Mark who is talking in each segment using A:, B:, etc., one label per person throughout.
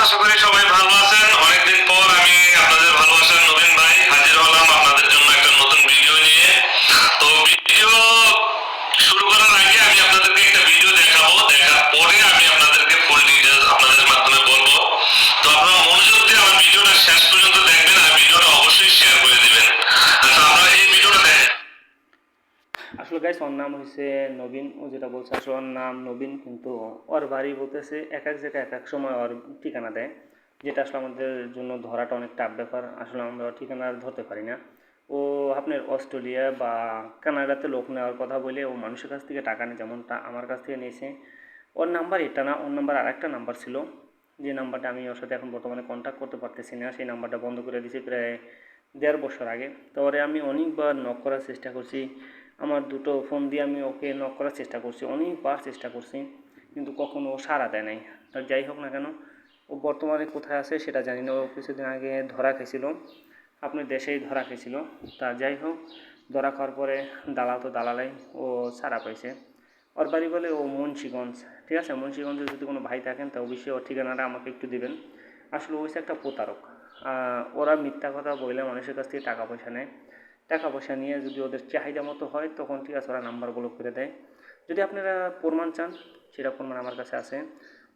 A: আশা করি সবাই ভালো আছেন। অনেকদিন পর আমি আপনাদের ভালোবাসার নবীন ভাই হাজির হলাম আপনাদের জন্য একটা নতুন ভিডিও নিয়ে। তো ভিডিও শুরু করার আগে আমি আপনাদেরকে একটা ভিডিও দেখাবো, দেখার পরে আমি আপনাদেরকে ফুল ডিটেইলস আপনাদের মাধ্যমে বলবো। তো আপনারা মনোযোগ দিয়ে আমার ভিডিওটা শেষ পর্যন্ত দেখবেন আর ভিডিওটা অবশ্যই শেয়ার করে দিবেন। আচ্ছা, আপনারা এই ভিডিওটা দেখেন।
B: আসলে গাইস ওর নাম হয়েছে নবীন। ও যেটা বলছে আসলে ওর নাম নবীন, কিন্তু ওর বাড়ি বলতেছে এক এক জায়গায় এক এক সময় ওর ঠিকানা দেয়, যেটা আসলে আমাদের জন্য ধরাটা অনেক টাফ ব্যাপার। আসলে আমরা ওর ঠিকানা ধরতে পারি না। ও আপনার অস্ট্রেলিয়া বা কানাডাতে লোক নেওয়ার কথা বলে ও মানুষের কাছ থেকে টাকা নেয়, যেমনটা আমার কাছ থেকে নিয়েছে। ওর নাম্বার এটা না, ওর নাম্বার আরেকটা নাম্বার ছিল, যে নাম্বারটা আমি ওর সাথে এখন বর্তমানে কন্ট্যাক্ট করতে পারতেছি না। সেই নাম্বারটা বন্ধ করে দিয়েছি প্রায় 1.5 বছর আগে। তো ওরে আমি অনেকবার নক করার চেষ্টা করছি, আমার দুটো ফোন দিয়ে আমি ওকে নক করার চেষ্টা করছি, অনেকবার চেষ্টা করছি, কিন্তু কখনো ও সাড়া দেয় নাই। তা যাই হোক না কেন, ও বর্তমানে কোথায় আছে সেটা জানি না। ও কিছুদিন আগে ধরা খেয়েছিল, আপনার দেশেই ধরা খেয়েছিল। তা যাই হোক, ধরা খাওয়ার পরে দালাল তো দালালাই, ও ছাড়া পাইছে। ওর বাড়ি বলে ও মুন্সিগঞ্জ, ঠিক আছে? মুন্সিগঞ্জে যদি কোনো ভাই থাকেন তা অবশ্যই ওর ঠিকানাটা আমাকে একটু দিবেন। আসলে ও হচ্ছে একটা প্রতারক। ওরা মিথ্যা কথা বলে মানুষের কাছ থেকে টাকা পয়সা নেয়। টাকা পয়সা নিয়ে যদি ওদের চাহিদা মতো হয় তখন ঠিক আছে, ওরা নাম্বার ব্লক করে দেয়। যদি আপনারা প্রমাণ চান, সেটা প্রমাণ আমার কাছে আছে।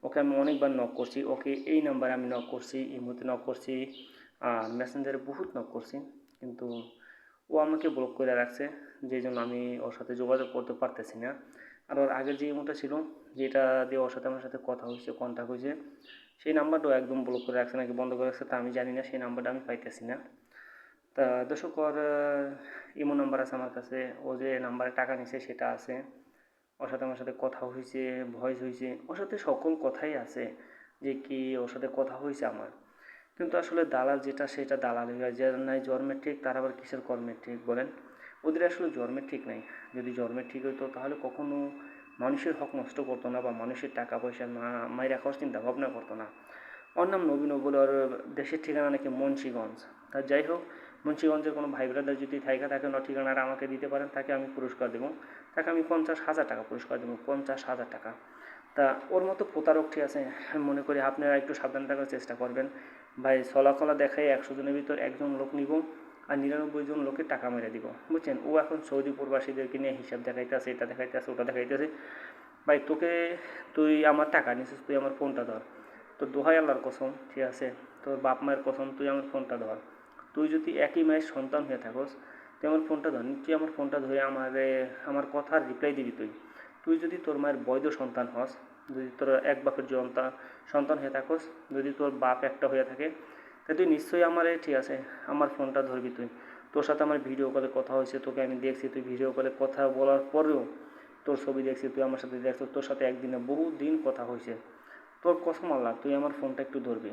B: ওকে আমি অনেকবার নক করছি, ওকে এই নাম্বারে আমি নক করছি, ইমোতে নক করছি, মেসেঞ্জারে বহুত নক করছি, কিন্তু ও আমাকে ব্লক করে রাখছে, যেই জন্য আমি ওর সাথে যোগাযোগ করতে পারতেছি না। আর ওর আগের যে ইমোটা ছিল, যেটা দিয়ে ওর সাথে আমার সাথে কথা হয়েছে, কন্ট্যাক্ট হয়েছে, সেই নাম্বারটাও একদম ব্লক করে রাখছে নাকি বন্ধ করে রাখছে, তা আমি জানি না। সেই নাম্বারটা আমি পাইতেছি না। তা দর্শক, ওর ইমো নাম্বার আছে আমার কাছে, ও যে নাম্বারে টাকা নিছে সেটা আছে, ওর সাথে আমার সাথে কথা হয়েছে, ভয়েস হয়েছে, ওর সাথে সকল কথাই আছে, যে কি ওর সাথে কথা হয়েছে আমার। কিন্তু আসলে দালাল যেটা সেটা দালালি হয়, যার নাই জন্মের ঠিক তার আবার কিসের কর্মের ঠিক বলেন? ওদের আসলে জন্মের ঠিক নাই। যদি জন্মের ঠিক হইতো তাহলে কখনো মানুষের হক নষ্ট করতো না, বা মানুষের টাকা পয়সা না মাইরা খাওয়ার চিন্তা ভাবনা করতো না। ওর নাম নবীন, বলে ওর দেশের ঠিকানা নাকি মুন্সিগঞ্জ। তা যাই হোক, মুন্সিগঞ্জের কোনো ভাই ব্রাদার যদি থাইকা থাকে ওর ঠিকানাটা আমাকে দিতে পারেন, তাকে আমি পুরস্কার দেবো। তাকে আমি 50,000 টাকা পুরস্কার দেবো, 50,000 টাকা। তা ওর মতো প্রতারক, ঠিক আছে, আমি মনে করি আপনারা একটু সাবধান থাকার চেষ্টা করবেন। ভাই ছলাকলা দেখাই 100 জনের ভিতর একজন লোক নিব, আর 99 জন লোকের টাকা মেরে দিব, বুঝছেন? ও এখন সৌদি প্রবাসীদেরকে নিয়ে হিসাব দেখাইতেছে, এটা দেখাইতেছে, ওটা দেখাইতেছে। ভাই তুই আমার টাকা নিছিস, তুই আমার ফোনটা ধর। তো দোহাই আল্লাহর কসম, ঠিক আছে, তোর বাপ মায়ের কসম, তুই আমার ফোনটা ধর। তুই যদি একই মায়ের সন্তান হয়ে থাকস, তুই আমার ফোনটা ধর, তুই আমার ফোনটা ধরে আমার কথার রিপ্লাই দিবি। তুই তুই যদি তোর মায়ের বৈধ সন্তান হস, যদি তোর এক বাপের সন্তান হয়ে থাকস, যদি তোর বাপ একটা হয়ে থাকে, তা তুই নিশ্চয়ই ঠিক আছে, আমার ফোনটা ধরবি। তোর সাথে আমার ভিডিও কলে কথা হয়েছে, তোকে আমি দেখছি, তুই ভিডিও কলে কথা বলার পরেও তোর ছবি দেখছি, তুই আমার সাথে দেখছিস, তোর সাথে একদিনে বহু দিন কথা হয়েছে। তোর কসম আল্লাহ, তুই আমার ফোনটা একটু ধরবি।